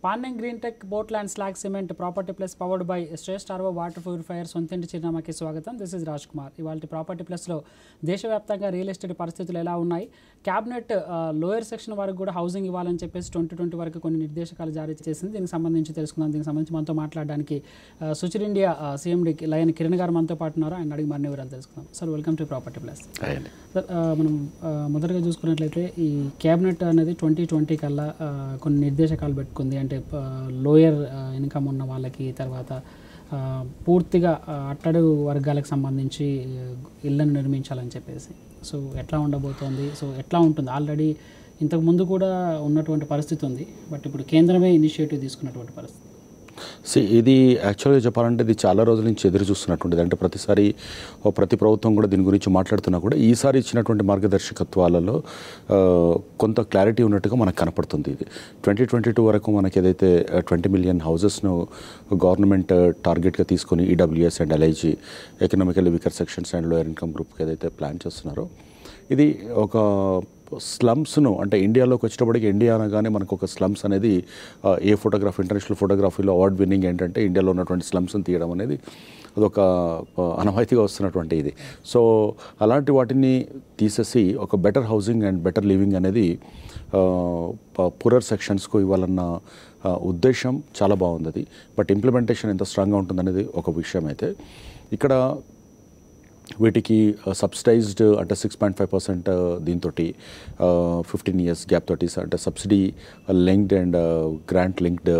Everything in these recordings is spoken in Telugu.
Ponting green tech boat land slag cement property plus powered by Shreshta RO water purifier సొంతింటి చిరునామాకి స్వాగతం. This is Raj Kumar. ఇవాళ ప్రాపర్టీ ప్లస్లో దేశవ్యాప్తంగా రియల్ ఎస్టేట్ పరిస్థితులు ఎలా ఉన్నాయి, క్యాబినెట్ లోయర్ సెక్షన్ వరకు కూడా హౌసింగ్ ఇవ్వాలని చెప్పేసి 2020 వరకు కొన్ని నిర్దేశకాలు జారీ చేసింది. దీనికి సంబంధించి తెలుసుకుందాం. దీనికి సంబంధించి మనతో మాట్లాడడానికి Suchir India CMD lion Kiran గారు మనతో పాటు ఉన్నారు. ఆయన అడిగి మరిన్ని వివరాలు తెలుసుకుందాం. Sir, welcome to property plus. Sir, మనం మొదటగా చూసుకున్నట్లయితే ఈ క్యాబినెట్ అనేది 2020 కల్లా కొన్ని నిర్దేశకాలు పెట్టుకుంది. అంటే లోయర్ ఇన్కమ్ ఉన్న వాళ్ళకి, తర్వాత పూర్తిగా అట్టడుగు వర్గాలకు సంబంధించి ఇళ్లను నిర్మించాలని చెప్పేసి. సో ఎట్లా ఉండబోతోంది, సో ఎట్లా ఉంటుంది? ఆల్రెడీ ఇంతకుముందు కూడా ఉన్నటువంటి పరిస్థితి ఉంది, బట్ ఇప్పుడు కేంద్రమే ఇనిషియేటివ్ తీసుకున్నటువంటి పరిస్థితి. ఇది యాక్చువల్గా చెప్పాలంటే ఇది చాలా రోజుల నుంచి ఎదురు చూస్తున్నటువంటిది. అంటే ప్రతిసారి ప్రతి ప్రభుత్వం కూడా దీని గురించి మాట్లాడుతున్నా కూడా ఈసారి ఇచ్చినటువంటి మార్గదర్శకత్వాలలో కొంత క్లారిటీ ఉన్నట్టుగా మనకు కనపడుతుంది. ఇది 2022 వరకు మనకి ఏదైతే 20 మిలియన్ హౌజెస్ను గవర్నమెంట్ టార్గెట్గా తీసుకొని EWS and LIG economical weaker sections and lower income గ్రూప్కి ఏదైతే ప్లాన్ చేస్తున్నారో, ఇది ఒక స్లమ్స్ను, అంటే ఇండియాలోకి వచ్చేటప్పటికి ఇండియా అనగానే మనకు ఒక స్లమ్స్ అనేది ఇంటర్నేషనల్ ఫోటోగ్రఫీలో అవార్డ్ విన్నింగ్ ఏంటంటే ఇండియాలో ఉన్నటువంటి స్లమ్స్ని తీయడం అనేది అదొక అనవాయితీగా వస్తున్నటువంటి ఇది. సో అలాంటి వాటిని తీసేసి ఒక better housing and better living అనేది పూరర్ సెక్షన్స్కు ఇవ్వాలన్న ఉద్దేశం చాలా బాగుంది. అది బట్ ఇంప్లిమెంటేషన్ ఎంత స్ట్రాంగ్గా ఉంటుందనేది ఒక విషయం. అయితే ఇక్కడ వీటికి సబ్సిడైజ్డ్ అంటే 6.5% దీంతో 15 years గ్యాప్ తోటి, అంటే subsidy linked and grant linked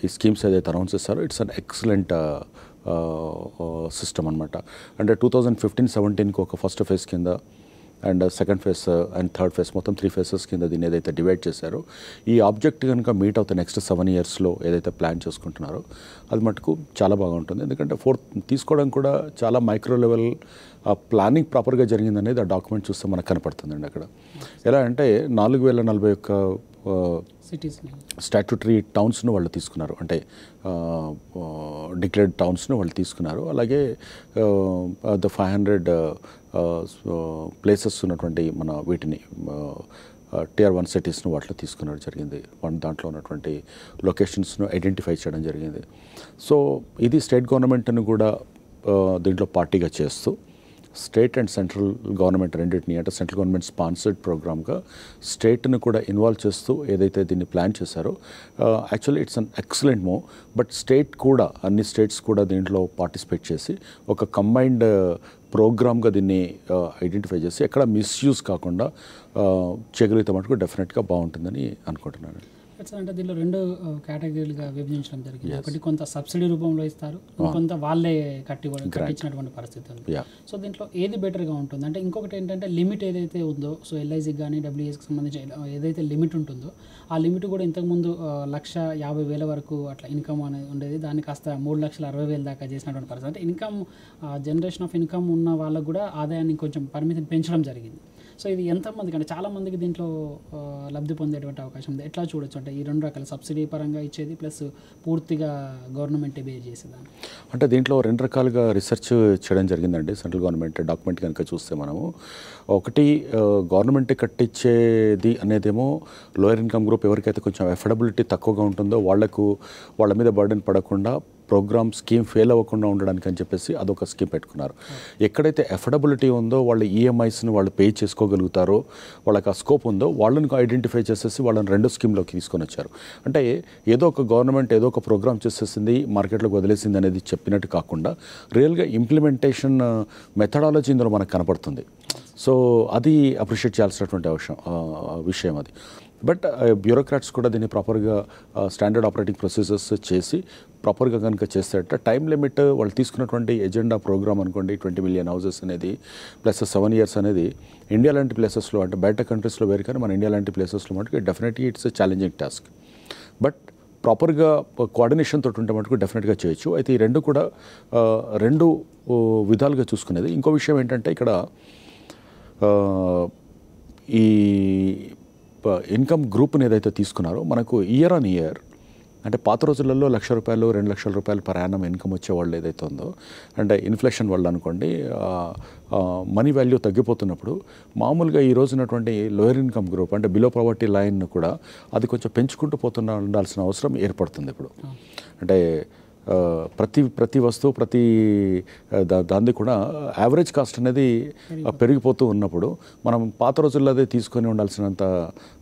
ఈ స్కీమ్స్ ఏదైతే అనౌన్స్ చేస్తారో ఇట్స్ అన్ ఎక్సలెంట్ సిస్టమ్ అనమాట. అంటే 2015-17కి ఒక ఫస్ట్ ఫేజ్ కింద and second phase and third phase మొత్తం 3 phases కింద దీన్ని ఏదైతే డివైడ్ చేశారో, ఈ ఆబ్జెక్ట్ కనుక మీట్ అవుతాయి నెక్స్ట్ 7 yearsలో ఏదైతే ప్లాన్ చేసుకుంటున్నారో అది మటుకు చాలా బాగుంటుంది. ఎందుకంటే తీసుకోవడం కూడా చాలా మైక్రో లెవెల్ ప్లానింగ్ ప్రాపర్గా జరిగిందనేది ఆ డాక్యుమెంట్ చూస్తే మనకు కనపడుతుందండి. అక్కడ ఎలా అంటే 4041 స్టాట్యూటరీ టౌన్స్ను వాళ్ళు తీసుకున్నారు, అంటే డిక్లేర్డ్ టౌన్స్ను వాళ్ళు తీసుకున్నారు. అలాగే ద 500 ప్లేసెస్ ఉన్నటువంటి మన వీటిని Tier 1 సిటీస్ను వాటిలో తీసుకున్నట్టు జరిగింది. దాంట్లో ఉన్నటువంటి లొకేషన్స్ను ఐడెంటిఫై చేయడం జరిగింది. సో ఇది స్టేట్ గవర్నమెంట్ను కూడా దీంట్లో పార్టీగా చేస్తూ స్టేట్ అండ్ సెంట్రల్ గవర్నమెంట్ రెండింటిని, అంటే సెంట్రల్ గవర్నమెంట్ స్పాన్సర్డ్ ప్రోగ్రామ్గా స్టేట్ను కూడా ఇన్వాల్వ్ చేస్తూ ఏదైతే దీన్ని ప్లాన్ చేశారో, actually it's an excellent move. But అన్ని స్టేట్స్ కూడా దీంట్లో పార్టిసిపేట్ చేసి ఒక కంబైన్డ్ ప్రోగ్రామ్గా దీన్ని ఐడెంటిఫై చేసి ఎక్కడ మిస్యూజ్ కాకుండా చేయగలిగితే మటుకు డెఫినెట్గా బాగుంటుందని అనుకుంటున్నాను. అంటే దీనిలో 2 కేటగిరీలుగా విభజించడం జరిగింది. ఒకటి కొంత సబ్సిడీ రూపంలో ఇస్తారు, కొంత వాళ్ళే కట్టించినటువంటి పరిస్థితి ఉంది. సో దీంట్లో ఏది బెటర్గా ఉంటుంది? అంటే ఇంకొకటి ఏంటంటే లిమిట్ ఏదైతే ఉందో, సో ఎల్ఐసికి కానీ డబ్ల్యూఎస్కి సంబంధించి ఏదైతే లిమిట్ ఉంటుందో ఆ లిమిట్ కూడా ఇంతకుముందు 1,50,000 వరకు అట్లా ఇన్కమ్ అనేది ఉండేది. దాన్ని కాస్త 3,60,000 దాకా చేసినటువంటి పరిస్థితి. అంటే ఇన్కమ్ జనరేషన్ ఆఫ్ ఇన్కమ్ ఉన్న వాళ్ళకు కూడా ఆదాయాన్ని కొంచెం పరిమితిని పెంచడం జరిగింది. సో ఇది ఎంతమందికి, అంటే చాలామందికి దీంట్లో లబ్ధి పొందేటువంటి అవకాశం ఉంది. ఎట్లా చూడొచ్చు? అంటే ఈ 2 రకాల సబ్సిడీ పరంగా ఇచ్చేది ప్లస్ పూర్తిగా గవర్నమెంట్ బే చేసేదాన్ని. అంటే దీంట్లో 2 రకాలుగా రీసెర్చ్ చేయడం జరిగిందండి. సెంట్రల్ గవర్నమెంట్ డాక్యుమెంట్ కనుక చూస్తే మనము ఒకటి గవర్నమెంట్ కట్టించేది అనేదేమో లోయర్ ఇన్కమ్ గ్రూప్ ఎవరికైతే కొంచెం ఎఫర్డబిలిటీ తక్కువగా ఉంటుందో వాళ్ళ మీద బర్డెన్ పడకుండా ప్రోగ్రామ్ స్కీమ్ ఫెయిల్ అవ్వకుండా ఉండడానికి అని చెప్పేసి అదొక స్కీమ్ పెట్టుకున్నారు. ఎక్కడైతే ఎఫర్డబిలిటీ ఉందో వాళ్ళు ఈఎంఐస్ని వాళ్ళు పే చేసుకోగలుగుతారో, వాళ్ళకి ఆ స్కోప్ ఉందో వాళ్ళని ఐడెంటిఫై చేసేసి వాళ్ళని 2 స్కీమ్లోకి తీసుకొని వచ్చారు. అంటే ఏదో ఒక గవర్నమెంట్ ఏదో ఒక ప్రోగ్రామ్ చేసేసింది, మార్కెట్లోకి వదిలేసింది అనేది చెప్పినట్టు కాకుండా రియల్గా ఇంప్లిమెంటేషన్ మెథడాలజీ ఇందులో మనకు కనపడుతుంది. సో అది అప్రిషియేట్ చేయాల్సినటువంటి విషయం అది. బట్ బ్యూరోక్రాట్స్ కూడా దీన్ని ప్రాపర్గా స్టాండర్డ్ ఆపరేటింగ్ ప్రొసీజర్స్ చేసి ప్రాపర్గా కనుక చేస్తారట టైం లిమిట్ వాళ్ళు తీసుకున్నటువంటి ఎజెండా ప్రోగ్రామ్ అనుకోండి 20 మిలియన్ హౌసెస్ అనేది ప్లస్ 7 years అనేది ఇండియా లాంటి ప్లేసెస్లో, అంటే బయట కంట్రీస్లో వేరు కానీ మన ఇండియా లాంటి ప్లేసెస్లో మటుకు definitely it's challenging task. But ప్రాపర్గా కోఆర్డినేషన్ తోటి ఉంటే మటుకు డెఫినెట్గా చేయొచ్చు. అయితే ఈ 2 కూడా 2 విధాలుగా చూసుకునేది. ఇంకో విషయం ఏంటంటే ఇక్కడ ఈ ఇన్కమ్ గ్రూప్ని ఏదైతే తీసుకున్నారో మనకు ఇయర్ ఆన్ ఇయర్ అంటే పాత రోజులలో ₹1,00,000 ₹2,00,000 పర్ యానం ఇన్కమ్ వచ్చేవాళ్ళు ఏదైతే ఉందో, అంటే ఇన్ఫ్లేషన్ వల్ల అనుకోండి మనీ వాల్యూ తగ్గిపోతున్నప్పుడు మామూలుగా ఈ రోజునటువంటి లోయర్ ఇన్కమ్ గ్రూప్ అంటే బిలో పావర్టీ లైన్ కూడా అది కొంచెం పెంచుకుంటూ ఉండాల్సిన అవసరం ఏర్పడుతుంది ఇప్పుడు. అంటే ప్రతి వస్తువు దాన్ని కూడా యావరేజ్ కాస్ట్ అనేది పెరిగిపోతూ ఉన్నప్పుడు మనం పాత రోజుల్లో అదే తీసుకొని ఉండాల్సినంత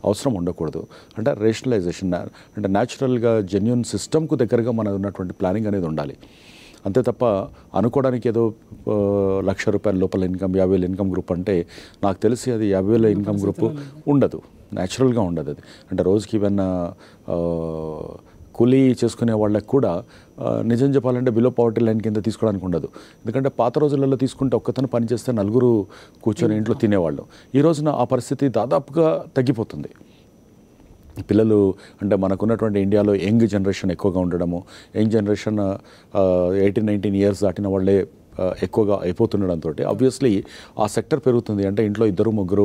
అవసరం ఉండకూడదు. అంటే రేషనలైజేషన్ అంటే న్యాచురల్గా జెన్యున్ సిస్టమ్కు దగ్గరగా మన ఉన్నటువంటి ప్లానింగ్ అనేది ఉండాలి. అంతే తప్ప అనుకోవడానికి ఏదో ₹1,00,000 లోపల ఇన్కమ్ 50,000 ఇన్కమ్ గ్రూప్ అంటే నాకు తెలిసి అది 50,000 ఇన్కమ్ గ్రూప్ ఉండదు, న్యాచురల్గా ఉండదు అది. అంటే రోజుకి ఏమన్నా కూలీ చేసుకునే వాళ్ళకి కూడా నిజం చెప్పాలంటే బిలో పవర్టీ లైన్ కింద తీసుకోవడానికి ఉండదు. ఎందుకంటే పాత రోజులలో తీసుకుంటే ఒక్కతను పని చేస్తే నలుగురు కూర్చొని ఇంట్లో తినేవాళ్ళు. ఈ రోజున ఆ పరిస్థితి దాదాపుగా తగ్గిపోతుంది. పిల్లలు అంటే మనకున్నటువంటి ఇండియాలో యంగ్ జనరేషన్ ఎక్కువగా ఉండడము, యంగ్ జనరేషన్ 18-19 ఇయర్స్ దాటిన వాళ్ళే ఎక్కువగా అయిపోతుండడంతో ఆబ్వియస్లీ ఆ సెక్టర్ పెరుగుతుంది. అంటే ఇంట్లో 2-3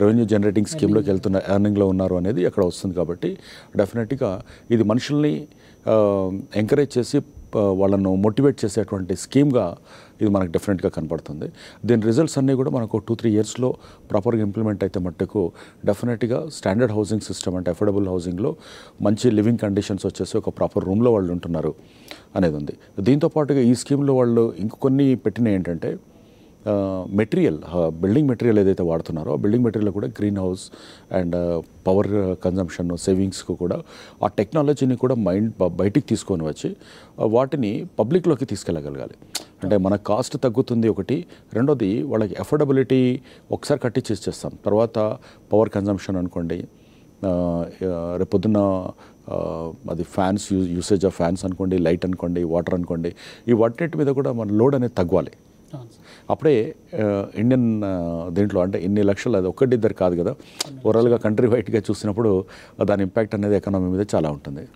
రెవెన్యూ జనరేటింగ్ స్కీమ్లోకి ఎర్నింగ్లో ఉన్నారు అనేది అక్కడ వస్తుంది. కాబట్టి డెఫినెట్గా ఇది మనుషుల్ని ఎంకరేజ్ చేసి వాళ్ళను మోటివేట్ చేసేటువంటి స్కీమ్గా ఇది మనకు డెఫినెట్గా కనపడుతుంది. దీని రిజల్ట్స్ అన్నీ కూడా మనకు 2-3 ఇయర్స్లో ప్రాపర్గా ఇంప్లిమెంట్ అయితే మట్టుకు డెఫినెట్గా స్టాండర్డ్ హౌసింగ్ సిస్టమ్ అంటే అఫోర్డబుల్ హౌసింగ్లో మంచి లివింగ్ కండిషన్స్ వచ్చేసి ఒక ప్రాపర్ రూమ్లో వాళ్ళు ఉంటున్నారు అనేది ఉంది. దీంతో పాటుగా ఈ స్కీమ్లో వాళ్ళు ఇంకొన్ని పెట్టినవి ఏంటంటే మెటీరియల్, బిల్డింగ్ మెటీరియల్ ఏదైతే వాడుతున్నారో ఆ బిల్డింగ్ మెటీరియల్ కూడా green house and power consumption సేవింగ్స్కు కూడా ఆ టెక్నాలజీని కూడా బయటికి తీసుకొని వచ్చి వాటిని పబ్లిక్లోకి తీసుకెళ్ళగలగాలి. అంటే మన కాస్ట్ తగ్గుతుంది ఒకటి, రెండోది వాళ్ళకి అఫోర్డబిలిటీ ఒకసారి కట్టించేస్తాం. తర్వాత పవర్ కన్జంప్షన్ అనుకోండి, రేపొద్దున అది ఫ్యాన్స్ యూసేజ్ ఆఫ్ ఫ్యాన్స్ అనుకోండి, లైట్ అనుకోండి, వాటర్ అనుకోండి, ఈ వాటి మీద కూడా మన లోడ్ అనేది తగ్గాలి. అప్పుడే ఇండియన్ దీంట్లో అంటే ఇన్ని లక్షలు అది ఒక్కటిద్దరు కాదు కదా, ఓవరాల్గా కంట్రీ వైడ్గా చూసినప్పుడు దాని ఇంపాక్ట్ అనేది ఎకానమీ మీద చాలా ఉంటుంది.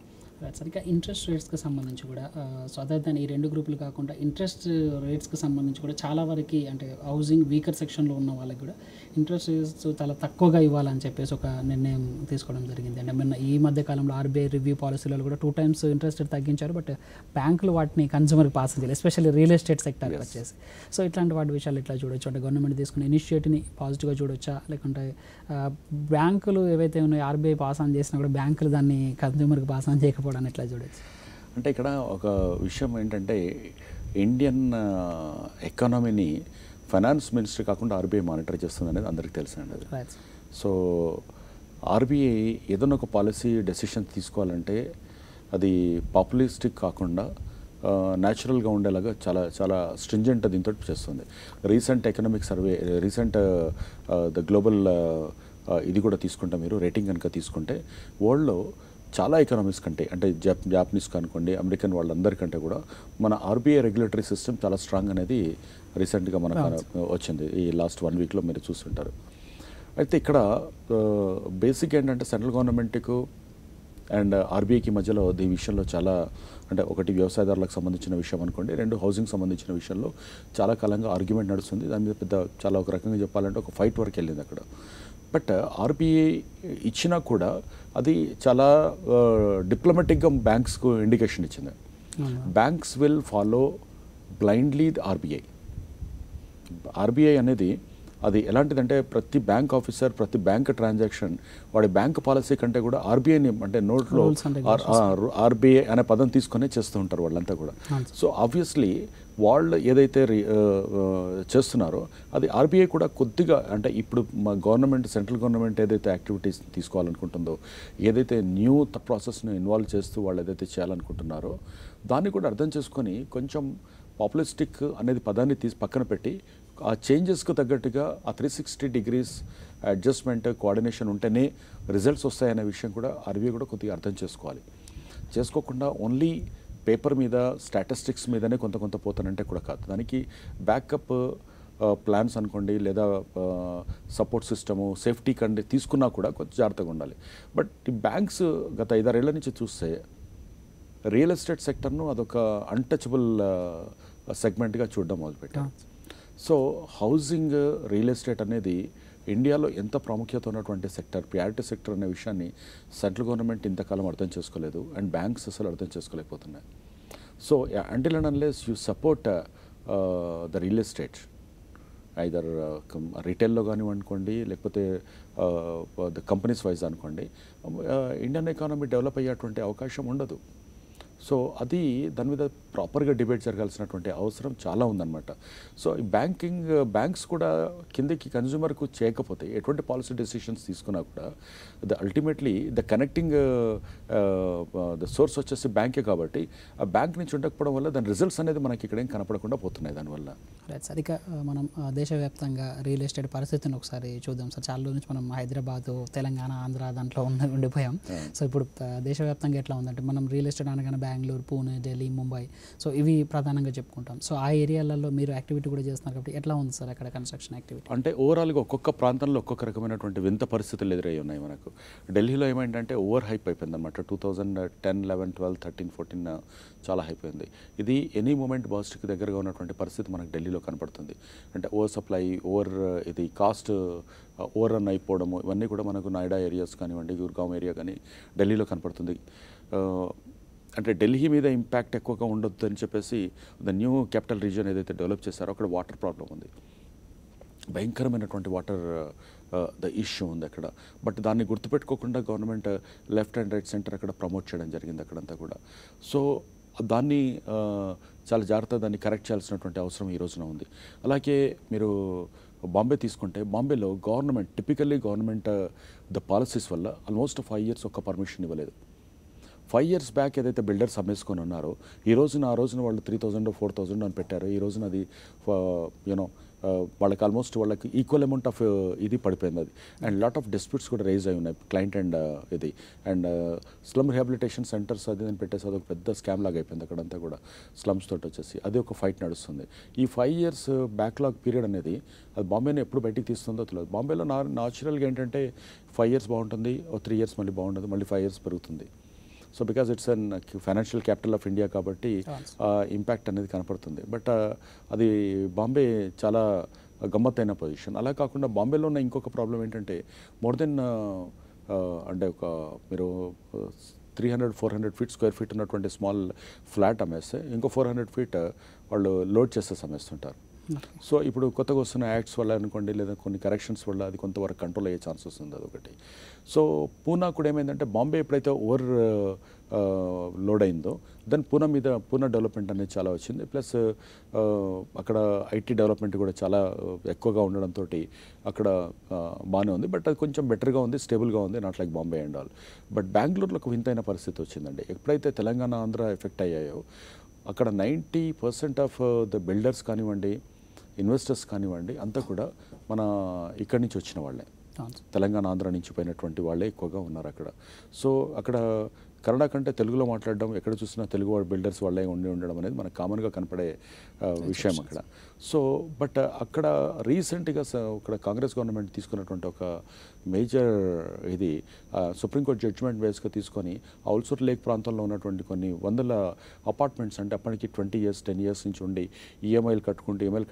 సరిగ్గా ఇంట్రెస్ట్ రేట్స్కి సంబంధించి కూడా సో అదే దాని ఈ 2 గ్రూపులు కాకుండా ఇంట్రెస్ట్ రేట్స్కి సంబంధించి కూడా చాలా వరకు అంటే హౌసింగ్ వీకర్ సెక్షన్లో ఉన్న వాళ్ళకి కూడా ఇంట్రెస్ట్ రేట్స్ చాలా తక్కువగా ఇవ్వాలని చెప్పేసి ఒక నిర్ణయం తీసుకోవడం జరిగింది. అంటే మొన్న ఈ మధ్య కాలంలో ఆర్బీఐ రివ్యూ పాలసీలలో కూడా 2 times ఇంట్రెస్ట్ రేట్ తగ్గించారు. బట్ బ్యాంకులు వాటిని కన్జ్యూమర్కి పాస్ చేయాలి, ఎస్పెషల్లీ రియల్ ఎస్టేట్ సెక్టర్ వచ్చేసి. సో ఇట్లాంటి వాటి విషయాలు ఎట్లా చూడొచ్చు? అంటే గవర్నమెంట్ తీసుకునే ఇనిషియేటివ్ని పాజిటివ్గా చూడొచ్చా, లేకుంటే బ్యాంకులు ఏవైతే ఉన్నాయో ఆర్బీఐ పాస్ ఆన్ చేసినా కూడా బ్యాంకులు దాన్ని కన్జ్యూమర్కి పాస్ ఆన్ చేయకపోవడానికి ఎట్లా చూడొచ్చు? అంటే ఇక్కడ ఒక విషయం ఏంటంటే ఇండియన్ ఎకానమీని ఫైనాన్స్ మినిస్టర్ కాకుండా ఆర్బీఐ మానిటర్ చేస్తుంది అనేది అందరికీ తెలిసింది అది. సో ఆర్బీఐ ఏదైనా ఒక పాలసీ డెసిషన్ తీసుకోవాలంటే అది పాపులిస్టిక్ కాకుండా న్యాచురల్గా ఉండేలాగా చాలా చాలా స్ట్రింజెంట్ దీంతో చేస్తుంది. Recent economic survey, recent the global ఇది కూడా తీసుకుంటే మీరు రేటింగ్ కనుక తీసుకుంటే వరల్డ్లో చాలా ఎకనామిక్స్ కంటే అంటే జాపనీస్ అనుకోండి, అమెరికన్ వాళ్ళందరికంటే కూడా మన ఆర్బీఐ రెగ్యులేటరీ సిస్టమ్ చాలా స్ట్రాంగ్ అనేది రీసెంట్గా మనకు వచ్చింది. ఈ లాస్ట్ 1 weekలో మీరు చూస్తుంటారు. అయితే ఇక్కడ బేసిక్ ఏంటంటే సెంట్రల్ గవర్నమెంట్కు అండ్ ఆర్బీఐకి మధ్యలో ఈ విషయంలో చాలా అంటే ఒకటి వ్యవసాయదారులకు సంబంధించిన విషయం అనుకోండి, 2 హౌసింగ్ సంబంధించిన విషయంలో చాలా కాలంగా ఆర్గ్యుమెంట్ నడుస్తుంది. దాని మీద పెద్ద చాలా ఒక రకంగా చెప్పాలంటే ఒక ఫైట్ వరకు వెళ్ళింది అక్కడ. బట్ ఆర్బీఐ ఇచ్చినా కూడా అది చాలా డిప్లొమాటిక్గా బ్యాంక్స్కు ఇండికేషన్ ఇచ్చింది. Banks will follow blindly RBI. RBI అనేది అది ఎలాంటిదంటే ప్రతి బ్యాంక్ ఆఫీసర్, ప్రతి బ్యాంక్ ట్రాన్సాక్షన్ వాడి బ్యాంక్ పాలసీ కంటే కూడా ఆర్బీఐని అంటే నోట్లో ఆర్బీఐ అనే పదం తీసుకునే చేస్తూ ఉంటారు వాళ్ళంతా కూడా. సో ఆబ్వియస్లీ వాళ్ళు ఏదైతే చేస్తున్నారో అది ఆర్బీఐ కూడా కొద్దిగా అంటే ఇప్పుడు మా గవర్నమెంట్, సెంట్రల్ గవర్నమెంట్ ఏదైతే యాక్టివిటీస్ తీసుకోవాలనుకుంటుందో, ఏదైతే న్యూ ప్రాసెస్ను ఇన్వాల్వ్ చేస్తూ వాళ్ళు ఏదైతే చేయాలనుకుంటున్నారో దాన్ని కూడా అర్థం చేసుకొని కొంచెం పాపులిస్టిక్ అనేది పదాన్ని తీసి పక్కన పెట్టి ఆ చేంజెస్కు తగ్గట్టుగా ఆ 360 degrees అడ్జస్ట్మెంట్, కోఆర్డినేషన్ ఉంటేనే రిజల్ట్స్ వస్తాయనే విషయం కూడా ఆర్బీఐ కూడా కొద్దిగా అర్థం చేసుకోవాలి. చేసుకోకుండా ఓన్లీ పేపర్ మీద స్టాటిస్టిక్స్ మీదనే కొంత పోతానంటే కూడా కాదు. దానికి బ్యాకప్ ప్లాన్స్ అనుకోండి, లేదా సపోర్ట్ సిస్టము, సేఫ్టీ కండి తీసుకున్నా కూడా కొంచెం జాగ్రత్తగా ఉండాలి. బట్ ఈ బ్యాంక్స్ గత 5-6 ఏళ్ల నుంచి చూస్తే రియల్ ఎస్టేట్ సెక్టర్ను అదొక అన్టచబుల్ సెగ్మెంట్గా చూడడం మొదలుపెట్టారు. సో హౌసింగ్, రియల్ ఎస్టేట్ అనేది ఇండియాలో ఎంత ప్రాముఖ్యత ఉన్నటువంటి సెక్టర్, ప్రియారిటీ సెక్టర్ అనే విషయాన్ని సెంట్రల్ గవర్నమెంట్ ఇంతకాలం అర్థం చేసుకోలేదు అండ్ బ్యాంక్స్ అసలు అర్థం చేసుకోలేకపోతున్నాయి. So until and unless you support the real estate either రిటైల్లో కానివ్వనుకోండి, లేకపోతే ద కంపెనీస్ వైజ్ అనుకోండి, ఇండియన్ ఎకానమీ డెవలప్ అయ్యేటువంటి అవకాశం ఉండదు. సో అది దాని మీద ప్రాపర్గా డిబేట్ జరగాల్సినటువంటి అవసరం చాలా ఉందన్నమాట. సో ఈ బ్యాంక్స్ కూడా కిందకి కన్జ్యూమర్కు చేయకపోతే ఎటువంటి పాలసీ డెసిషన్స్ తీసుకున్నా కూడా ultimately the connecting the source వచ్చేసి బ్యాంకే కాబట్టి ఆ బ్యాంక్ నుంచి ఉండకపోవడం వల్ల దాని రిజల్ట్స్ అనేది మనకి ఇక్కడేం కనపడకుండా పోతున్నాయి దానివల్ల. రైట్ సార్, ఇక మనం దేశవ్యాప్తంగా రియల్ ఎస్టేట్ పరిస్థితిని ఒకసారి చూద్దాం సార్. చాలా రోజు నుంచి మనం హైదరాబాద్, తెలంగాణ, ఆంధ్ర దాంట్లో ఉండిపోయాం. సో ఇప్పుడు దేశవ్యాప్తంగా ఎట్లా ఉందంటే మనం రియల్ ఎస్టేట్ అనగానే బెంగళూరు, పూణే, ఢిల్లీ, ముంబై, సో ఇవి ప్రధానంగా చెప్పుకుంటాం. సో ఆ ఏరియాలలో మీరు యాక్టివిటీ కూడా చేస్తున్నారు కాబట్టి ఎట్లా ఉంది సార్ అక్కడ కన్స్ట్రక్షన్ యాక్టివిటీ? అంటే ఓవరాల్గా ఒక్కొక్క ప్రాంతంలో ఒక్కొక్క రకమైనటువంటి వింత పరిస్థితులు ఎదురై ఉన్నాయి మనకు. ఢిల్లీలో ఏమైందంటే ఓవర్ హైప్ అయిపోయింది అనమాట. 2010, 11, 12, 13, 14 చాలా హైప్ అయింది. ఇది ఎనీ మూమెంట్ బర్స్ట్కి దగ్గరగా ఉన్నటువంటి పరిస్థితి మనకు ఢిల్లీలో కనపడుతుంది. అంటే ఓవర్ సప్లై, ఇది కాస్ట్ ఓవర్ రన్ అయిపోవడము, ఇవన్నీ కూడా మనకు నోయిడా ఏరియాస్ కానివ్వండి, గుర్గావ్ ఏరియా కానీ ఢిల్లీలో కనపడుతుంది. అంటే ఢిల్లీ మీద ఇంపాక్ట్ ఎక్కువగా ఉండొద్దు అని చెప్పేసి ద న్యూ క్యాపిటల్ రీజియన్ ఏదైతే డెవలప్ చేశారో అక్కడ వాటర్ ప్రాబ్లం ఉంది, భయంకరమైనటువంటి వాటర్ ద ఇష్యూ ఉంది అక్కడ. బట్ దాన్ని గుర్తుపెట్టుకోకుండా government left and right center అక్కడ ప్రమోట్ చేయడం జరిగింది అక్కడంతా కూడా. సో దాన్ని చాలా జాగ్రత్తగా దాన్ని కరెక్ట్ చేయాల్సినటువంటి అవసరం ఈ రోజున ఉంది. అలాగే మీరు బాంబే తీసుకుంటే, బాంబేలో గవర్నమెంట్ ద పాలసీస్ వల్ల ఆల్మోస్ట్ 5 years ఒక్క పర్మిషన్ ఇవ్వలేదు. 5 years బ్యాక్ ఏదైతే బిల్డర్స్ అమ్మేసుకొని ఉన్నారో ఆ రోజున వాళ్ళు 3,000 4,000 అని పెట్టారు. ఈ రోజున అది వాళ్ళకి ఆల్మోస్ట్ వాళ్ళకి ఈక్వల్ అమౌంట్ ఆఫ్ ఇది పడిపోయింది అది. అండ్ లాట్ ఆఫ్ డిస్ప్యూట్స్ కూడా రేజ్ అయి ఉన్నాయి క్లయింట్ అండ్ ఇది. అండ్ స్లమ్ రిహాబిలిటేషన్ సెంటర్స్ అది అని పెట్టేసి అదొక పెద్ద స్కామ్ లాగా అయిపోయింది అక్కడంతా కూడా, స్లమ్స్ తోటి వచ్చేసి. అది ఒక ఫైట్ నడుస్తుంది. ఈ 5 years బ్యాక్లాగ్ పీరియడ్ అనేది అది బాంబేని ఎప్పుడు బయటికి తీస్తుందో తెలియదు. బాంబేలో న్యాచురల్గా ఏంటంటే 5 years బాగుంటుంది, 3 years మళ్ళీ బాగుంటుంది, మళ్ళీ 5 years పెరుగుతుంది. So because it's an financial capital of India కాబట్టి ఇంపాక్ట్ అనేది కనపడుతుంది. బట్ అది బాంబే చాలా గమ్మత్తైన పొజిషన్. అలా కాకుండా బాంబేలో ఉన్న ఇంకొక ప్రాబ్లం ఏంటంటే మోర్ దెన్ అంటే మీరు 300-400 feet స్క్వేర్ ఫీట్ ఉన్నటువంటి స్మాల్ ఫ్లాట్ అమ్మేస్తే ఇంకో 400 feet వాళ్ళు లోడ్ చేసేసి అమ్మేస్తుంటారు. సో ఇప్పుడు కొత్తగా వస్తున్న యాక్ట్స్ వల్ల అనుకోండి, లేదా కొన్ని కరెక్షన్స్ వల్ల అది కొంతవరకు కంట్రోల్ అయ్యే ఛాన్సెస్ ఉంది, అదొకటి. సో పూనా కూడా ఏమైందంటే బాంబే ఎప్పుడైతే ఓవర్ లోడ్ అయిందో దెన్ పూనా డెవలప్మెంట్ అనేది చాలా వచ్చింది. ప్లస్ అక్కడ ఐటీ డెవలప్మెంట్ కూడా చాలా ఎక్కువగా ఉండడంతో అక్కడ బాగానే ఉంది. బట్ అది కొంచెం బెటర్గా ఉంది, స్టేబుల్గా ఉంది, not like Bombay and all. But బెంగళూరులో ఒక వింతైన పరిస్థితి వచ్చిందండి. ఎప్పుడైతే తెలంగాణ, ఆంధ్ర ఎఫెక్ట్ అయ్యాయో అక్కడ 90% ఆఫ్ ద బిల్డర్స్ కానివ్వండి, ఇన్వెస్టర్స్ కానివ్వండి, అంతా కూడా మన ఇక్కడి నుంచి వచ్చిన వాళ్ళే, తెలంగాణ, ఆంధ్ర నుంచి పోయినటువంటి వాళ్ళే ఎక్కువగా ఉన్నారు అక్కడ. సో అక్కడ కన్నడ కంటే తెలుగులో మాట్లాడడం, ఎక్కడ చూసినా తెలుగు బిల్డర్స్ వాళ్ళే ఉండడం అనేది మనకు కామన్గా కనపడే విషయం అక్కడ. సో బట్ అక్కడ రీసెంట్గా అక్కడ కాంగ్రెస్ గవర్నమెంట్ తీసుకున్నటువంటి ఒక మేజర్ ఇది సుప్రీంకోర్టు జడ్జిమెంట్ బేస్గా తీసుకొని ఔల్సూర్ లేక్ ప్రాంతంలో ఉన్నటువంటి కొన్ని వందల అపార్ట్మెంట్స్, అంటే అప్పటికి 20 years 10 years నుంచి ఉండి ఈఎంఐలు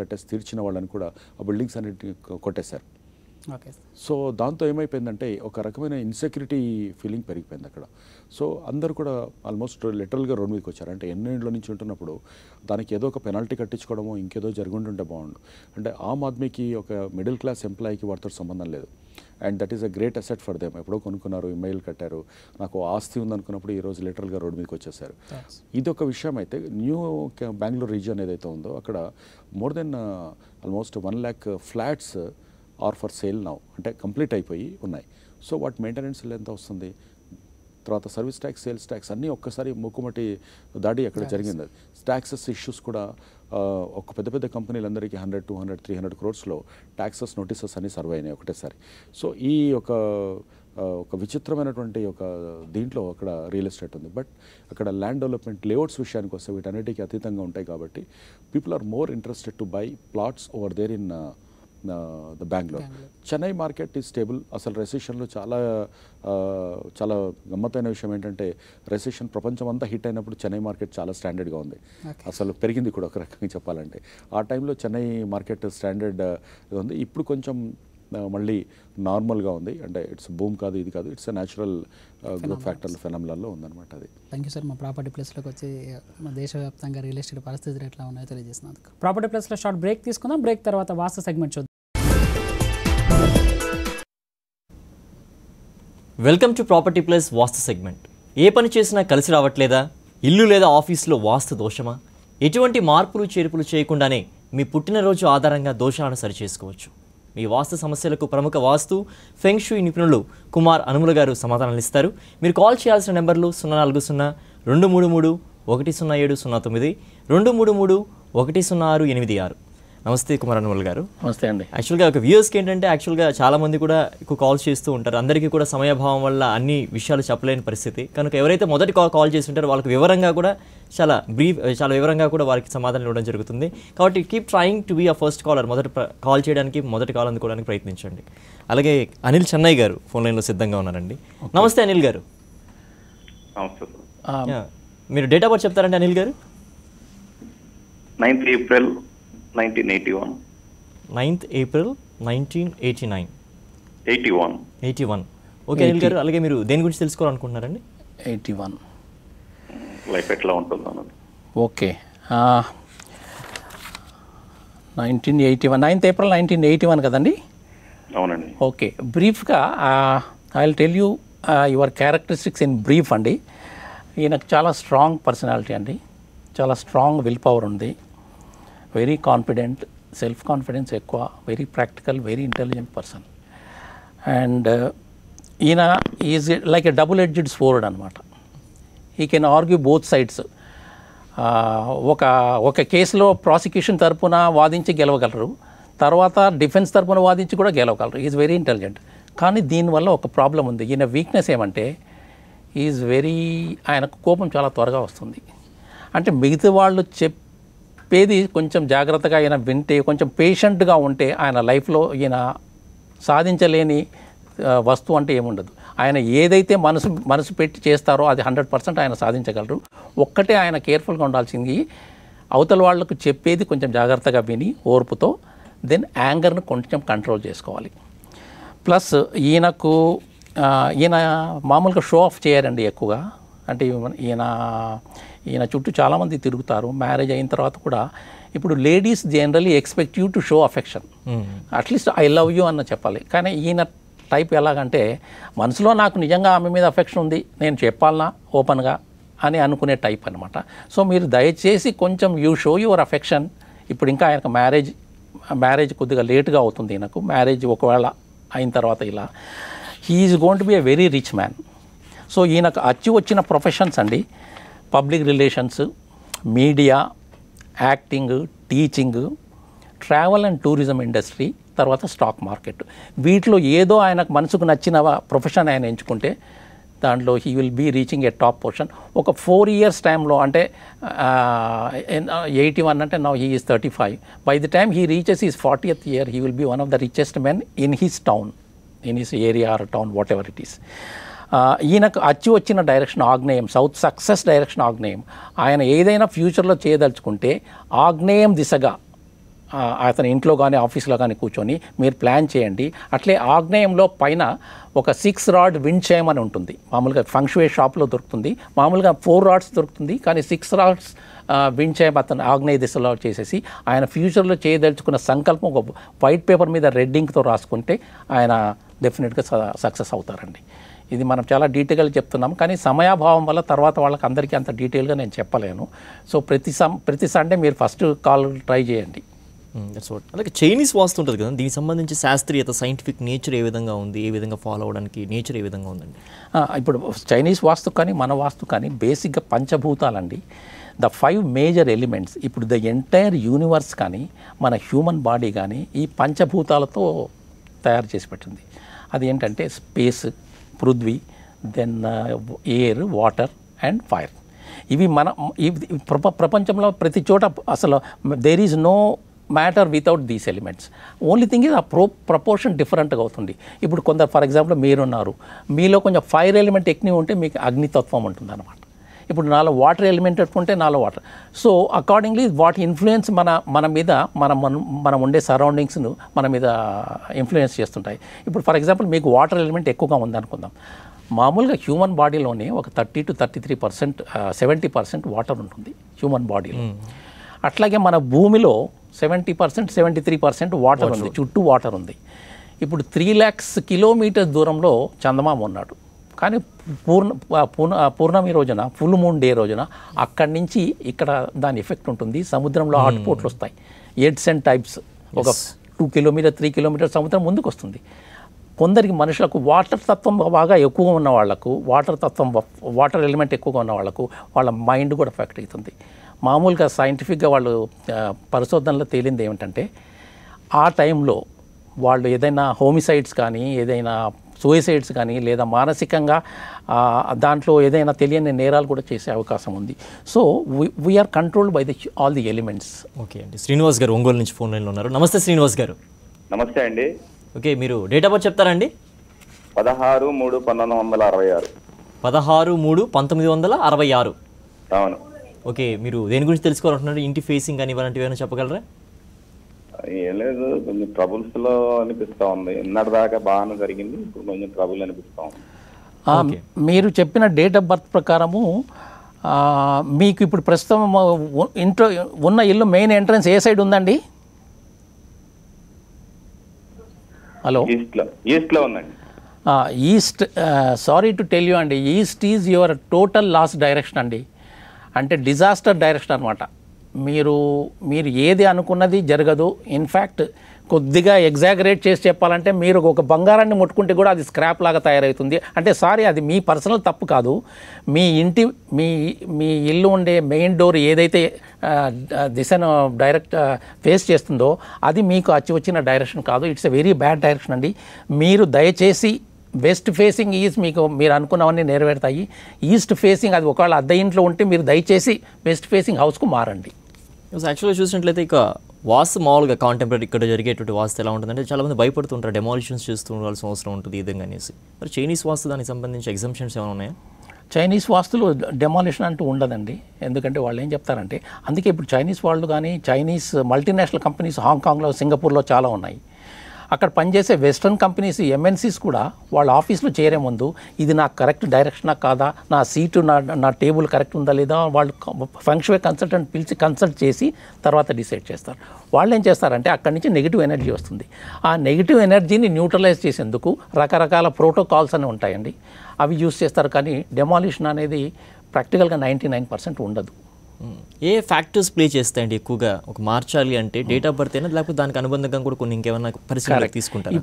కట్టేసి తీర్చిన వాళ్ళని కూడా ఆ బిల్డింగ్స్ అన్నిటిని కొట్టేశారు. సో దాంతో ఏమైపోయిందంటే ఒక రకమైన ఇన్సెక్యూరిటీ ఫీలింగ్ పెరిగిపోయింది అక్కడ. సో అందరూ కూడా ఆల్మోస్ట్ లిటరల్గా రోడ్ మీదకి వచ్చారు. అంటే ఎన్నేళ్ళ నుంచి ఉంటున్నప్పుడు దానికి ఏదో ఒక పెనాల్టీ కట్టించుకోవడమో ఇంకేదో జరుగుంటుంటే బాగుండు. అంటే ఆమ్ ఆద్మీకి, ఒక మిడిల్ క్లాస్ ఎంప్లాయీకి వాటితో సంబంధం లేదు. And that is a great asset for them. ఎప్పుడో కొనుక్కున్నారు, ఈమెయిల్ కట్టారు, నాకు ఆస్తి ఉందనుకున్నప్పుడు ఈరోజు లిటరల్గా రోడ్ మీదకి వచ్చేసారు. ఇది ఒక విషయం. అయితే న్యూ బెంగళూరు రీజియన్ ఏదైతే ఉందో అక్కడ more than almost 1 lakh flats are for sale now, అంటే కంప్లీట్ అయిపోయి ఉన్నాయి. సో వాటి మెయింటెనెన్స్ ఎంత వస్తుంది, తర్వాత సర్వీస్ ట్యాక్స్, సేల్స్ ట్యాక్స్ అన్నీ ఒక్కసారి ముక్కుమటి దాడి అక్కడ జరిగింది. ట్యాక్సెస్ ఇష్యూస్ కూడా ఒక పెద్ద కంపెనీలందరికీ 100, 200, 300 crores ట్యాక్సెస్ నోటీసెస్ అన్నీ సర్వ్ అయినాయి ఒకటేసారి. సో ఈ ఒక విచిత్రమైనటువంటి ఒక దీంట్లో అక్కడ రియల్ ఎస్టేట్ ఉంది. బట్ అక్కడ ల్యాండ్ డెవలప్మెంట్ లేఅవుట్స్ విషయానికి వస్తే వీటన్నిటికీ అతీతంగా ఉంటాయి కాబట్టి people are more interested to buy plots over there in the Bengaluru. Chennai market is stable. అసలు రెసెషన్లో చాలా గమ్మత్తైన విషయం ఏంటంటే రెసెషన్ ప్రపంచం అంతా హిట్ అయినప్పుడు చెన్నై మార్కెట్ చాలా స్టాండర్డ్గా ఉంది, అసలు పెరిగింది కూడా ఒక రకంగా చెప్పాలంటే. ఆ టైంలో చెన్నై మార్కెట్ స్టాండర్డ్ ఉంది. ఇప్పుడు కొంచెం మళ్ళీ నార్మల్గా ఉంది. అంటే ఇట్స్ బూమ్ కాదు, ఇది కాదు, ఇట్స్ న్యాచురల్ గ్రోత్ ఫ్యాక్టర్ల ఫెనామినాల్లో ఉందన్నమాట అది. Thank you sir. మా ప్రాపర్టీ ప్లస్లోకి వచ్చి మా దేశవ్యాప్తంగా రియల్ ఎస్టేట్ పరిస్థితులు ఎట్లా ఉన్నాయో తెలియజేసినందుకు. ప్రాపర్టీ ప్లస్లో షార్ట్ బ్రేక్ తీసుకుందాం. బ్రేక్ తర్వాత వాస్తు సెగ్మెంట్ చూద్దాం. Welcome to property plus vastu segment. ఏ పని చేసినా కలిసి రావట్లేదా? ఇల్లు లేదా ఆఫీస్లో వాస్తు దోషమా? ఎటువంటి మార్పులు చేర్పులు చేయకుండానే మీ పుట్టినరోజు ఆధారంగా దోషాలను సరిచేసుకోవచ్చు. మీ వాస్తు సమస్యలకు ప్రముఖ వాస్తు ఫెంగ్ షూయి నిపుణులు కుమార్ అనుముల గారు సమాధానాలు ఇస్తారు. మీరు కాల్ చేయాల్సిన నెంబర్లు 040-233-10709, 233-10686. నమస్తే కుమార్ అనుముల గారు. నమస్తే అండి. యాక్చువల్గా ఒక వ్యూయర్స్కి ఏంటంటే యాక్చువల్గా చాలామంది కూడా ఎక్కువ కాల్స్ చేస్తూ ఉంటారు. అందరికీ కూడా సమయభావం వల్ల అన్ని విషయాలు చెప్పలేని పరిస్థితి కనుక ఎవరైతే మొదటి కాల్ చేసి ఉంటారో వాళ్ళకి వివరంగా కూడా చాలా వివరంగా కూడా వారికి సమాధానం ఇవ్వడం జరుగుతుంది. కాబట్టి keep trying to be a first caller. Call చేయడానికి మొదటి కాల్ అందుకోవడానికి ప్రయత్నించండి. అలాగే అనిల్ చెన్నై గారు ఫోన్ లైన్లో సిద్ధంగా ఉన్నారండి. నమస్తే అనిల్ గారు. మీరు డేట్ ఆఫ్ బర్త్ చెప్తారండి అనిల్ గారు? 9th April 1981. 9th April 1989. 81. Okay Anil గారు, అలాగే మీరు దేని గురించి తెలుసుకోవాలనుకుంటున్నారండి? 81 లైఫ్ ఎట్లా ఉంటుందన్నది. ఓకే. 1981 9th April 1981 కదండి? అవునండి. ఓకే, బ్రీఫ్గా I will tell you your characteristics in brief అండి. ఈయనకు చాలా స్ట్రాంగ్ పర్సనాలిటీ అండి, చాలా స్ట్రాంగ్ విల్ పవర్ ఉంది, వెరీ కాన్ఫిడెంట్, సెల్ఫ్ కాన్ఫిడెన్స్ ఎక్కువ, very practical, very intelligent person. And ఈయన is like a double edged sword అనమాట. He can argue both sides. ఒక కేసులో ప్రాసిక్యూషన్ తరపున వాదించి గెలవగలరు, తర్వాత డిఫెన్స్ తరపున వాదించి కూడా గెలవగలరు. Is very intelligent. కానీ దీనివల్ల ఒక ప్రాబ్లం ఉంది. ఈయన వీక్నెస్ ఏమంటే ఆయనకు కోపం చాలా త్వరగా వస్తుంది. అంటే మిగతా వాళ్ళు చెప్పేది కొంచెం జాగ్రత్తగా ఆయన వింటే, కొంచెం పేషెంట్గా ఉంటే ఆయన లైఫ్లో ఈయన సాధించలేని వస్తువు అంటే ఏముండదు. ఆయన ఏదైతే మనసు పెట్టి చేస్తారో అది 100% ఆయన సాధించగలరు. ఒక్కటే ఆయన కేర్ఫుల్గా ఉండాల్సింది, అవతల వాళ్ళకు చెప్పేది కొంచెం జాగ్రత్తగా విని ఓర్పుతో, దెన్ యాంగర్ను కొంచెం కంట్రోల్ చేసుకోవాలి. ప్లస్ ఈయన మామూలుగా షో ఆఫ్ చేయరండి ఎక్కువగా. అంటే ఈయన చుట్టూ చాలామంది తిరుగుతారు. మ్యారేజ్ అయిన తర్వాత కూడా ఇప్పుడు ladies generally expect you to show affection, at least I love you అన్న చెప్పాలి. కానీ ఈయన టైప్ ఎలాగంటే మనసులో నాకు నిజంగా ఆమె మీద అఫెక్షన్ ఉంది, నేను చెప్పాలనా ఓపెన్గా అని అనుకునే టైప్ అనమాట. సో మీరు దయచేసి కొంచెం యూ షో యువర్ అఫెక్షన్. ఇప్పుడు ఇంకా ఆయనకు మ్యారేజ్ కొద్దిగా లేట్గా అవుతుంది. ఈయనకు మ్యారేజ్ ఒకవేళ అయిన తర్వాత ఇలా he is going to be a very rich man. So ఈయనకు వచ్చిన ప్రొఫెషన్స్ అండి, public relations, media, acting, teaching, travel and tourism industry, తర్వాత స్టాక్ మార్కెట్. వీటిలో ఏదో ఆయనకు మనసుకు నచ్చిన ప్రొఫెషన్ ఆయన ఎంచుకుంటే దాంట్లో he will be reaching a top position. ఒక 4 years టైంలో, అంటే 81 అంటే now he is 35. By the time he reaches his 40th year he will be one of the richest men in his town, in his area are town, what ever it is. ఈయనకు వచ్చిన డైరెక్షన్ ఆగ్నేయం, సౌత్ సక్సెస్ డైరెక్షన్ ఆగ్నేయం. ఆయన ఏదైనా ఫ్యూచర్లో చేయదలుచుకుంటే ఆగ్నేయం దిశగా అతని ఇంట్లో కానీ ఆఫీస్లో కానీ కూర్చొని మీరు ప్లాన్ చేయండి. అట్లే ఆగ్నేయంలో పైన ఒక 6 rod విండ్ చైమ్ అని ఉంటుంది. మామూలుగా ఫంగ్ షూయ్ షాప్లో దొరుకుతుంది. మామూలుగా 4 rods దొరుకుతుంది, కానీ 6 rods విండ్ చైమ్ అతను ఆగ్నేయ దిశలో చేసేసి ఆయన ఫ్యూచర్లో చేయదలుచుకున్న సంకల్పం ఒక వైట్ పేపర్ మీద రెడ్ ఇంక్తో రాసుకుంటే ఆయన డెఫినెట్గా సక్సెస్ అవుతారండి. ఇది మనం చాలా డీటెయిల్గా చెప్తున్నాం, కానీ సమయాభావం వల్ల తర్వాత వాళ్ళకి అందరికీ అంత డీటెయిల్గా నేను చెప్పలేను. సో ప్రతి సండే మీరు ఫస్ట్ కాల్ ట్రై చేయండి. అలాగే చైనీస్ వాస్తు ఉంటుంది కదా, దీనికి సంబంధించి శాస్త్రీయత, సైంటిఫిక్ నేచర్ ఏ విధంగా ఉంది, ఏ విధంగా ఫాలో అవడానికి నేచర్ ఏ విధంగా ఉందండి? ఇప్పుడు చైనీస్ వాస్తు కానీ మన వాస్తు కానీ బేసిక్గా పంచభూతాలండి. The 5 major elements. ఇప్పుడు ద ఎంటైర్ యూనివర్స్ కానీ మన హ్యూమన్ బాడీ కానీ ఈ పంచభూతాలతో తయారు చేసి పెట్టింది. అది ఏంటంటే స్పేస్, పృథ్వీ, then air, water and fire. ఇవి ప్రపంచంలో ప్రతి చోట అసలు there is no matter without these elements. Only thing ఇది ఆ ప్రపోర్షన్ డిఫరెంట్గా అవుతుంది. ఇప్పుడు కొందరు ఫర్ ఎగ్జాంపుల్ మీరున్నారు, మీలో కొంచెం ఫైర్ ఎలిమెంట్ ఎక్కువ ఉంటే మీకు అగ్నితత్వం ఉంటుంది అనమాట. ఇప్పుడు నాలో వాటర్ ఎలిమెంట్ పెట్టుకుంటే నాలో water. So accordingly what influence మన మీద మనం ఉండే సరౌండింగ్స్ను మన మీద ఇన్ఫ్లుయెన్స్ చేస్తుంటాయి. ఇప్పుడు ఫర్ ఎగ్జాంపుల్ మీకు వాటర్ ఎలిమెంట్ ఎక్కువగా ఉందనుకుందాం. మామూలుగా హ్యూమన్ బాడీలోనే ఒక 30 to 33%, 70% వాటర్ ఉంటుంది హ్యూమన్ బాడీలో. అట్లాగే మన భూమిలో 70%, 73% వాటర్ ఉంది, చుట్టూ వాటర్ ఉంది. ఇప్పుడు 3 lakhs kilometers దూరంలో చందమామ ఉన్నాడు, కానీ పూర్ణమి రోజున, ఫుల్ మూన్ డే రోజున అక్కడి నుంచి ఇక్కడ దాని ఎఫెక్ట్ ఉంటుంది. సముద్రంలో హాట్ పోట్లు వస్తాయి, ఎయిడ్స్ అండ్ టైప్స్. ఒక 2 kilometers 3 kilometers సముద్రం ముందుకు వస్తుంది. కొందరికి మనుషులకు వాటర్ తత్వం బాగా ఎక్కువగా ఉన్న వాళ్ళకు, వాటర్ ఎలిమెంట్ ఎక్కువగా ఉన్న వాళ్ళకు వాళ్ళ మైండ్ కూడా ఎఫెక్ట్ అవుతుంది. మామూలుగా సైంటిఫిక్గా వాళ్ళు పరిశోధనలో తేలింది ఏమిటంటే, ఆ టైంలో వాళ్ళు ఏదైనా హోమిసైడ్స్ కానీ, ఏదైనా సూయిసైడ్స్ కానీ, లేదా మానసికంగా దాంట్లో ఏదైనా తెలియని నేరాలు కూడా చేసే అవకాశం ఉంది. So we are controlled by all the elements. Okay అండి. శ్రీనివాస్ గారు ఒంగోలు నుంచి ఫోన్ లైన్లో ఉన్నారు. నమస్తే శ్రీనివాస్ గారు. నమస్తే అండి. ఓకే, మీరు డేట్ ఆఫ్ బర్త్ చెప్తారండి? 16/3/1966. 16/3/1966. అవును. ఓకే, మీరు దేని గురించి తెలుసుకోవాలంటున్నారు? ఇంటి ఫేసింగ్ అని ఇలాంటివి ఏమైనా చెప్పగలరా? ఏం లేదు, కొంచెం ట్రబుల్స్ లో అనిపిస్తా ఉంది. ఇన్నటి దాకా బాగానే జరిగింది, ఇప్పుడు కొంచెం ట్రబుల్ అనిపిస్తా ఉంది. మీరు చెప్పిన డేట్ ఆఫ్ బర్త్ ప్రకారము మీకు ఇప్పుడు ప్రస్తుతం ఇంట్లో ఉన్న ఇల్లు మెయిన్ ఎంట్రన్స్ ఏ సైడ్ ఉందండి? హలో, ఈస్ట్ లో ఉందండి. East, sorry to tell you అండి, east is your total lost direction అండి. అంటే డిజాస్టర్ డైరెక్షన్ అనమాట. మీరు ఏది అనుకున్నది జరగదు. ఇన్ఫ్యాక్ట్ కొద్దిగా ఎగ్జాగరేట్ చేసి చెప్పాలంటే, మీరు ఒక బంగారాన్ని ముట్టుకుంటే కూడా అది స్క్రాప్ లాగా తయారవుతుంది. అంటే సారీ, అది మీ పర్సనల్ తప్పు కాదు. మీ ఇల్లు ఉండే మెయిన్ డోర్ ఏదైతే దిశను డైరెక్ట్ ఫేస్ చేస్తుందో అది మీకు వచ్చిన డైరెక్షన్ కాదు. It's a very bad direction అండి. మీరు దయచేసి వెస్ట్ ఫేసింగ్ మీరు అనుకున్నవన్నీ నెరవేరుతాయి. ఈస్ట్ ఫేసింగ్ అది ఒకవేళ అద్దె ఇంట్లో ఉంటే మీరు దయచేసి వెస్ట్ ఫేసింగ్ హౌస్కు మారండి. యాక్చువల్గా చూసినట్లయితే ఇక వాస్తు మామూలుగా కాంటెంపరీ ఇక్కడ జరిగేటువంటి వాస్తు ఎలా ఉంటుందంటే, చాలామంది భయపడుతుంటారు, డెమాలిషన్స్ చేస్తూ ఉండాల్సిన అవసరం ఉంటుంది ఈ విధంగా అనేసి. మరి చైనీస్ వాస్తు దానికి సంబంధించి ఎగ్జంప్షన్స్ ఏమైనా ఉన్నాయా? చైనీస్ వాస్తులు డెమాలిషన్ అంటూ ఉండదండి. ఎందుకంటే వాళ్ళు ఏం చెప్తారంటే, అందుకే ఇప్పుడు చైనీస్ వాళ్ళు కానీ, చైనీస్ మల్టీనేషనల్ కంపెనీస్ హాంకాంగ్లో, సింగపూర్లో చాలా ఉన్నాయి. అక్కడ పనిచేసే వెస్ట్రన్ కంపెనీస్, ఎంఎన్సీస్ కూడా వాళ్ళ ఆఫీస్లో చేరే ముందు ఇది నాకు కరెక్ట్ డైరెక్షనా కాదా, నా సీటు నా టేబుల్ కరెక్ట్ ఉందా లేదా, వాళ్ళు ఫంక్షన్వే కన్సల్టెంట్ పిలిచి కన్సల్ట్ చేసి తర్వాత డిసైడ్ చేస్తారు. వాళ్ళు ఏం చేస్తారంటే, అక్కడి నుంచి నెగిటివ్ ఎనర్జీ వస్తుంది. ఆ నెగిటివ్ ఎనర్జీని న్యూట్రలైజ్ చేసేందుకు రకరకాల ప్రోటోకాల్స్ అని ఉంటాయండి, అవి యూస్ చేస్తారు. కానీ డెమాలిషన్ అనేది ప్రాక్టికల్గా 99% ఉండదు. ఏ ఫ్యాక్టర్స్ ప్లే చేస్తాయండి ఎక్కువగా ఒక మార్చాలి అంటే? డేట్ ఆఫ్ బర్త్ అయినా, లేకపోతే దానికి అనుబంధంగా కూడా కొన్ని ఇంకేమైనా పరిస్థితులు తీసుకుంటారు?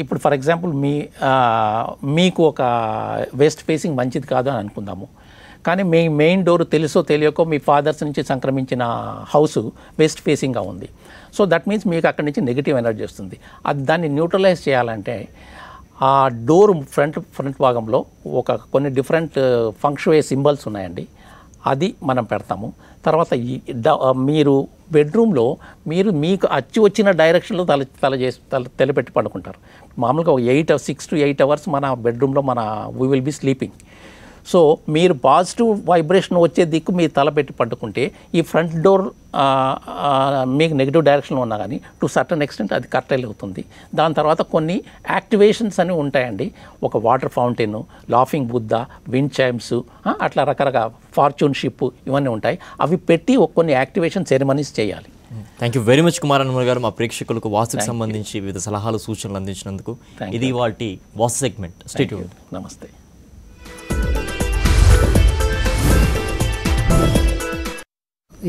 ఇప్పుడు ఫర్ ఎగ్జాంపుల్ మీకు ఒక వెస్ట్ ఫేసింగ్ మంచిది కాదు అని అనుకుందాము, కానీ మీ మెయిన్ డోర్ తెలుసో తెలియకో మీ ఫాదర్స్ నుంచి సంక్రమించిన హౌస్ వెస్ట్ ఫేసింగ్గా ఉంది. సో దట్ మీన్స్ మీకు అక్కడి నుంచి నెగిటివ్ ఎనర్జీ వస్తుంది. దాన్ని న్యూట్రలైజ్ చేయాలంటే ఆ డోర్ ఫ్రంట్ భాగంలో కొన్ని డిఫరెంట్ ఫంక్షన్వే సింబల్స్ ఉన్నాయండి, అది మనం పెడతాము. తర్వాత మీరు బెడ్రూమ్లో మీకు వచ్చిన డైరెక్షన్లో తలపెట్టి పడుకుంటారు. మామూలుగా 6 to 8 hours మన బెడ్రూమ్లో we will be sleeping. So మీరు పాజిటివ్ వైబ్రేషన్ వచ్చే దిక్కు మీరు తలపెట్టి పట్టుకుంటే ఈ ఫ్రంట్ డోర్ మీకు నెగిటివ్ డైరెక్షన్లో ఉన్నా కానీ టు సర్టన్ ఎక్స్టెంట్ అది కర్టైల్ అవుతుంది. దాని తర్వాత కొన్ని యాక్టివేషన్స్ అని ఉంటాయండి. ఒక water fountain, laughing Buddha, wind chimes, అట్లా రకరకాల ఫార్చ్యూన్ షిప్ ఇవన్నీ ఉంటాయి. అవి పెట్టి కొన్ని యాక్టివేషన్ సెరమనీస్ చేయాలి. Thank you very much Kumar Anmol గారు, మా ప్రేక్షకులకు వాస్తుకు సంబంధించి వివిధ సలహాలు సూచనలు అందించినందుకు. ఇది వాటి వాస్తు సెగ్మెంట్. Stay tuned. నమస్తే.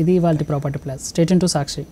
ఇది వాళ్ళ property plus. Stay tuned to Sakshi.